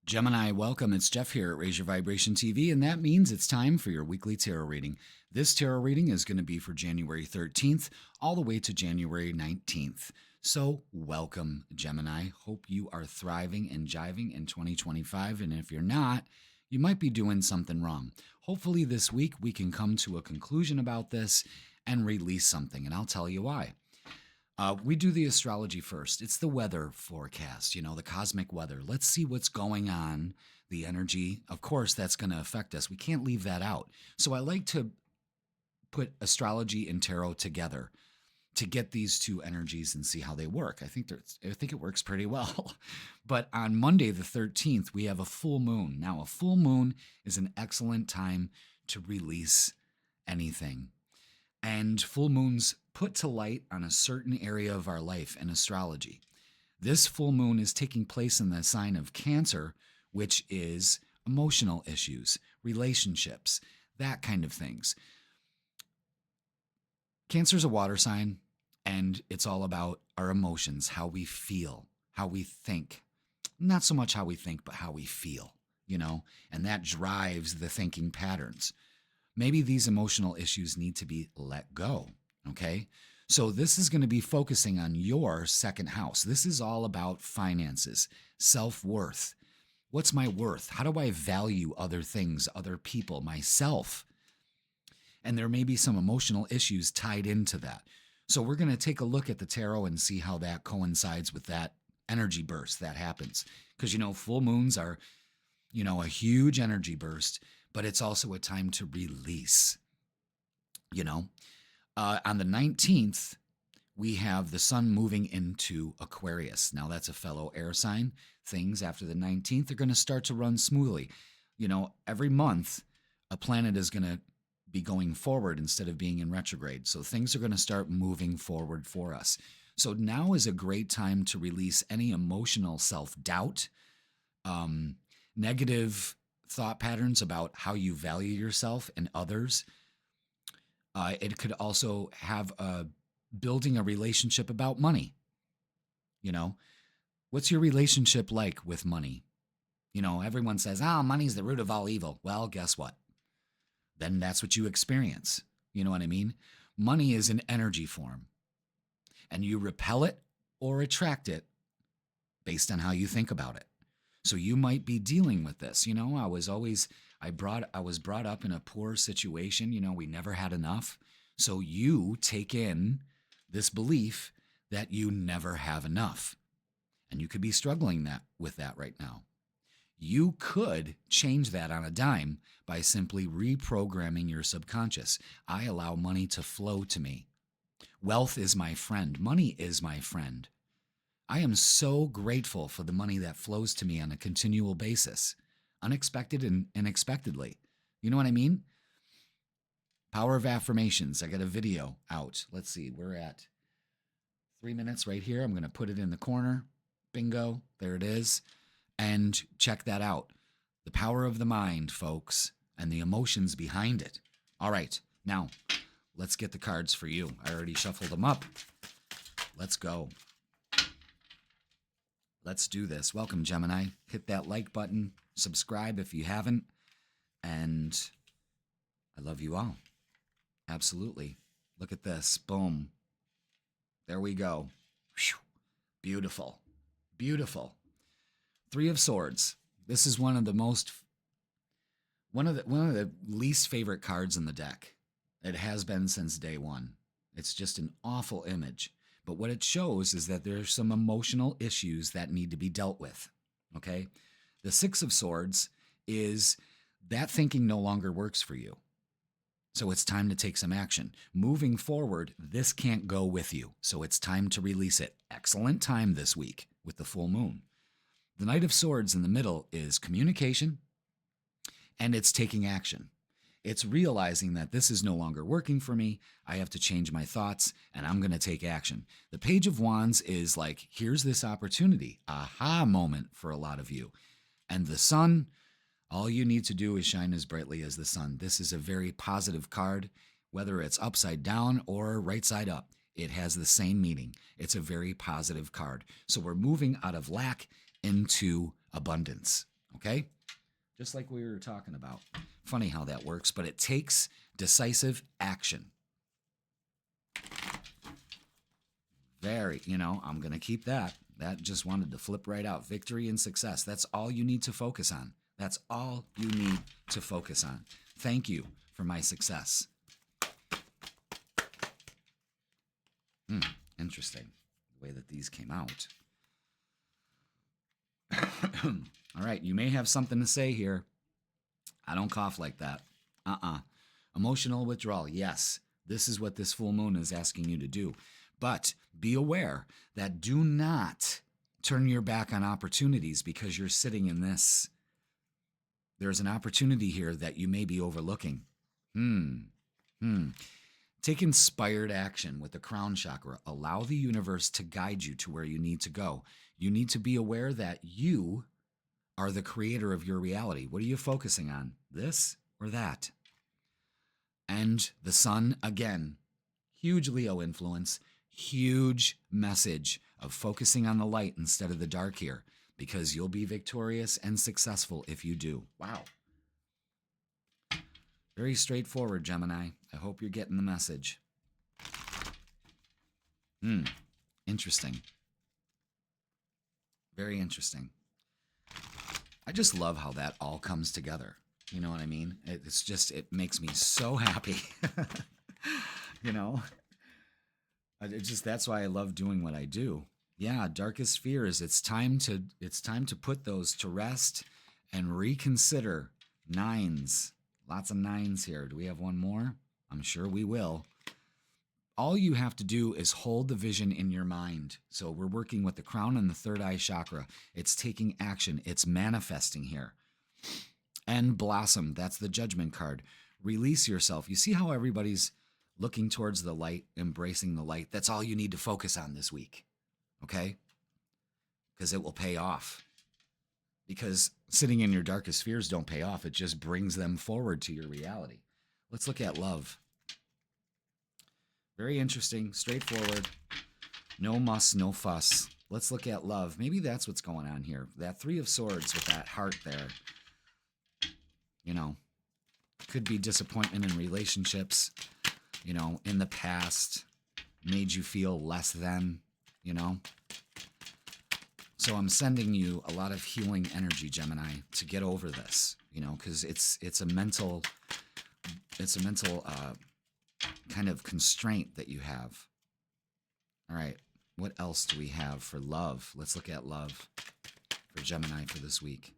Gemini, welcome. It's Jeff here at Raise Your Vibration TV, and that means it's time for your weekly tarot reading. This tarot reading is going to be for January 13th all the way to January 19th. So, welcome, Gemini. Hope you are thriving and jiving in 2025, and if you're not, you might be doing something wrong. Hopefully, this week we can come to a conclusion about this and release something, and I'll tell you why. We do the astrology first. It's the weather forecast, the cosmic weather. Let's see what's going on, the energy. Of course, that's going to affect us. We can't leave that out. So I like to put astrology and tarot together to get these two energies and see how they work. I think it works pretty well. But on Monday the 13th, we have a full moon. Now, a full moon is an excellent time to release anything. And full moons put to light on a certain area of our life in astrology. This full moon is taking place in the sign of Cancer, which is emotional issues, relationships, that kind of things. Cancer's a water sign, and it's all about our emotions, how we feel, how we think. Not so much how we think, but how we feel, and that drives the thinking patterns. Maybe these emotional issues need to be let go, okay? So this is going to be focusing on your second house. This is all about finances, self-worth. What's my worth? How do I value other things, other people, myself? And there may be some emotional issues tied into that. So we're going to take a look at the tarot and see how that coincides with that energy burst that happens. Because, full moons are, a huge energy burst, but it's also a time to release, On the 19th, we have the sun moving into Aquarius. Now, that's a fellow air sign. Things after the 19th are going to start to run smoothly. Every month, a planet is going to be going forward instead of being in retrograde. So things are going to start moving forward for us. So now is a great time to release any emotional self-doubt, negative thought patterns about how you value yourself and others. It could also have building a relationship about money. What's your relationship like with money? Everyone says, money's the root of all evil. Well, guess what? Then that's what you experience. You know what I mean? Money is an energy form, and you repel it or attract it based on how you think about it. So you might be dealing with this. I was brought up in a poor situation. We never had enough. So you take in this belief that you never have enough. And you could be struggling with that right now. You could change that on a dime by simply reprogramming your subconscious. I allow money to flow to me. Wealth is my friend. Money is my friend. I am so grateful for the money that flows to me on a continual basis, unexpected and unexpectedly. You know what I mean? Power of affirmations. I got a video out. Let's see. We're at 3 minutes right here. I'm going to put it in the corner. Bingo. There it is. And check that out. The power of the mind, folks, and the emotions behind it. All right. Now, let's get the cards for you. I already shuffled them up. Let's go. Let's do this. Welcome, Gemini. Hit that like button. Subscribe if you haven't. And I love you all. Absolutely. Look at this. Boom. There we go. Whew. Beautiful. Beautiful. Three of Swords. This is one of the least favorite cards in the deck. It has been since day one. It's just an awful image. But what it shows is that there's some emotional issues that need to be dealt with, okay? The Six of Swords is that thinking no longer works for you. So it's time to take some action. Moving forward, this can't go with you. So it's time to release it. Excellent time this week with the full moon. The Knight of Swords in the middle is communication, and it's taking action. It's realizing that this is no longer working for me. I have to change my thoughts, and I'm going to take action. The Page of Wands is like, here's this opportunity, aha moment for a lot of you. And the Sun, all you need to do is shine as brightly as the sun. This is a very positive card, whether it's upside down or right side up. It has the same meaning. It's a very positive card. So we're moving out of lack into abundance. Okay? Just like we were talking about. Funny how that works, but it takes decisive action. I'm going to keep that. That just wanted to flip right out. Victory and success. That's all you need to focus on. That's all you need to focus on. Thank you for my success. Interesting the way that these came out. All right, you may have something to say here. I don't cough like that. Emotional withdrawal. Yes, this is what this full moon is asking you to do. But be aware that do not turn your back on opportunities because you're sitting in this. There's an opportunity here that you may be overlooking. Take inspired action with the crown chakra. Allow the universe to guide you to where you need to go. You need to be aware that you are the creator of your reality. What are you focusing on? This or that? And the sun, again, huge Leo influence, huge message of focusing on the light instead of the dark here, because you'll be victorious and successful if you do. Wow. Very straightforward, Gemini. I hope you're getting the message. Interesting. Very interesting. I just love how that all comes together. You know what I mean? It makes me so happy. That's why I love doing what I do. Yeah, darkest fears. It's time to put those to rest and reconsider. Nines. Lots of nines here. Do we have one more? I'm sure we will. All you have to do is hold the vision in your mind. So we're working with the crown and the third eye chakra. It's taking action. It's manifesting here. And blossom. That's the judgment card. Release yourself. You see how everybody's looking towards the light, embracing the light? That's all you need to focus on this week. Okay? Because it will pay off. Because sitting in your darkest fears don't pay off. It just brings them forward to your reality. Let's look at love. Very interesting, straightforward. No muss, no fuss. Let's look at love. Maybe that's what's going on here. That Three of Swords with that heart there. Could be disappointment in relationships, in the past, made you feel less than, So I'm sending you a lot of healing energy, Gemini, to get over this, because it's a mental kind of constraint that you have. All right, what else do we have for love? Let's look at love for Gemini for this week.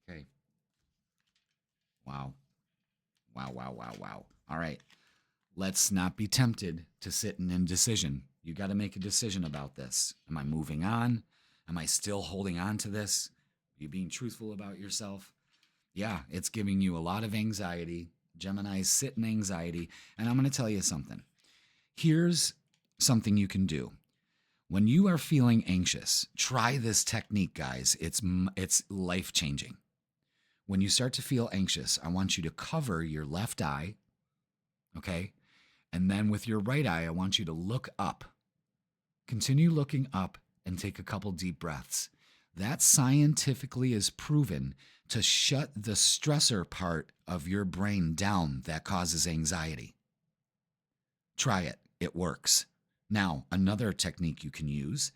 Okay. Wow. All right, let's not be tempted to sit in indecision. You got to make a decision about this. Am I moving on? Am I still holding on to this? Are you being truthful about yourself? Yeah, it's giving you a lot of anxiety. Gemini's sit in anxiety. And I'm going to tell you something. Here's something you can do. When you are feeling anxious, try this technique, guys. It's life-changing. When you start to feel anxious, I want you to cover your left eye, okay? And then with your right eye, I want you to look up. Continue looking up and take a couple deep breaths. That scientifically is proven to shut the stressor part of your brain down that causes anxiety. Try it. It works. Now, another technique you can use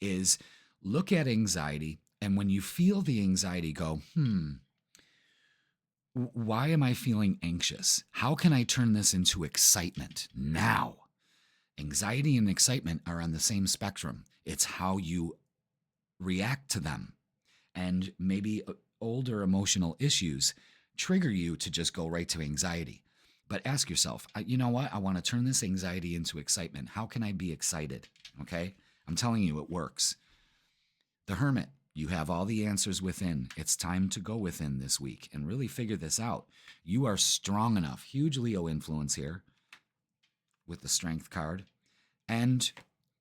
is look at anxiety, and when you feel the anxiety, go, why am I feeling anxious? How can I turn this into excitement now? Anxiety and excitement are on the same spectrum. It's how you react to them. And maybe older emotional issues trigger you to just go right to anxiety. But ask yourself, you know what? I want to turn this anxiety into excitement. How can I be excited? Okay? I'm telling you, it works. The Hermit. You have all the answers within. It's time to go within this week and really figure this out. You are strong enough. Huge Leo influence here with the Strength card. And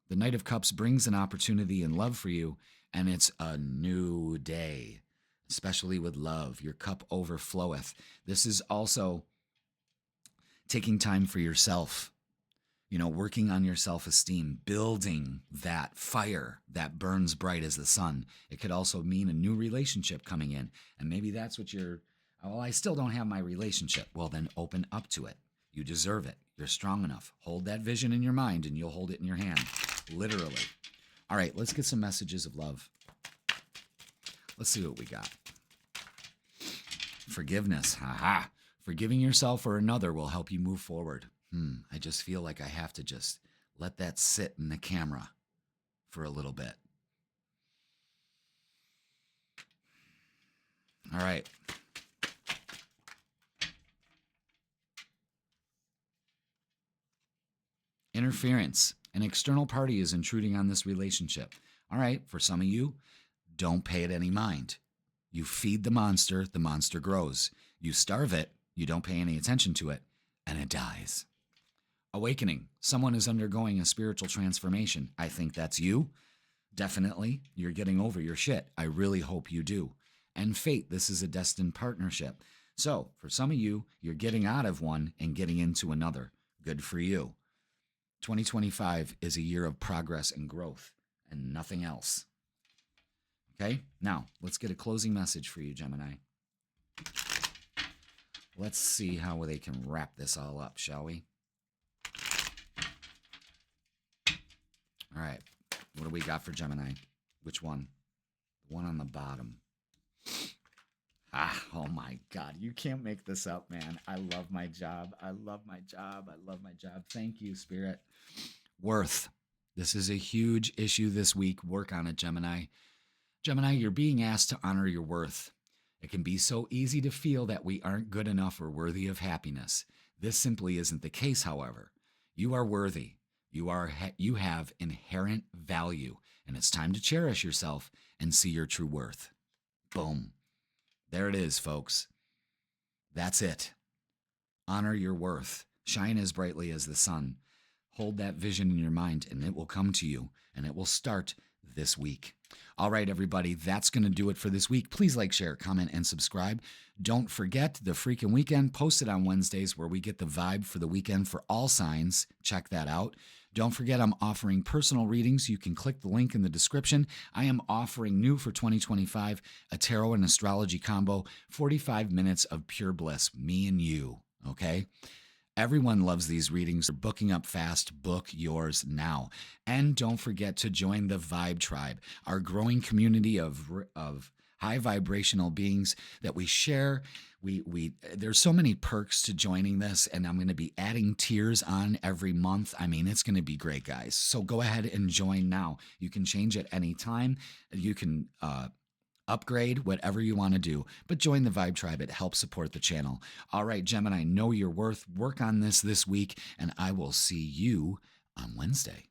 the Knight of Cups brings an opportunity and love for you, and it's a new day, especially with love. Your cup overfloweth. This is also taking time for yourself. Working on your self-esteem, building that fire that burns bright as the sun. It could also mean a new relationship coming in. And maybe that's what well, I still don't have my relationship. Well, then open up to it. You deserve it. You're strong enough. Hold that vision in your mind and you'll hold it in your hand. Literally. All right, let's get some messages of love. Let's see what we got. Forgiveness. Haha. Forgiving yourself or another will help you move forward. I just feel like I have to just let that sit in the camera for a little bit. All right. Interference. An external party is intruding on this relationship. All right, for some of you, don't pay it any mind. You feed the monster grows. You starve it, you don't pay any attention to it, and it dies. Awakening. Someone is undergoing a spiritual transformation. I think that's you. Definitely, you're getting over your shit. I really hope you do. And fate. This is a destined partnership. So, for some of you, you're getting out of one and getting into another. Good for you. 2025 is a year of progress and growth and nothing else. Okay? Now, let's get a closing message for you, Gemini. Let's see how they can wrap this all up, shall we? All right. What do we got for Gemini? Which one? The one on the bottom. Oh my God. You can't make this up, man. I love my job. I love my job. I love my job. Thank you, Spirit. Worth. This is a huge issue this week. Work on it, Gemini. Gemini, you're being asked to honor your worth. It can be so easy to feel that we aren't good enough or worthy of happiness. This simply isn't the case, however. You are worthy. You have inherent value, and it's time to cherish yourself and see your true worth. Boom. There it is, folks. That's it. Honor your worth. Shine as brightly as the sun. Hold that vision in your mind, and it will come to you, and it will start this week. All right, everybody, that's going to do it for this week. Please like, share, comment, and subscribe. Don't forget the freaking weekend posted on Wednesdays where we get the vibe for the weekend for all signs. Check that out. Don't forget I'm offering personal readings. You can click the link in the description. I am offering new for 2025, a tarot and astrology combo, 45 minutes of pure bliss, me and you, okay? Everyone loves these readings. They're booking up fast. Book yours now. And don't forget to join the Vibe Tribe, our growing community of high vibrational beings that we share. There's so many perks to joining this, and I'm going to be adding tiers on every month. I mean, it's going to be great, guys. So go ahead and join now. You can change at any time. You can upgrade, whatever you want to do, but join the Vibe Tribe. It helps support the channel. All right, Gemini, know your worth. Work on this week, and I will see you on Wednesday.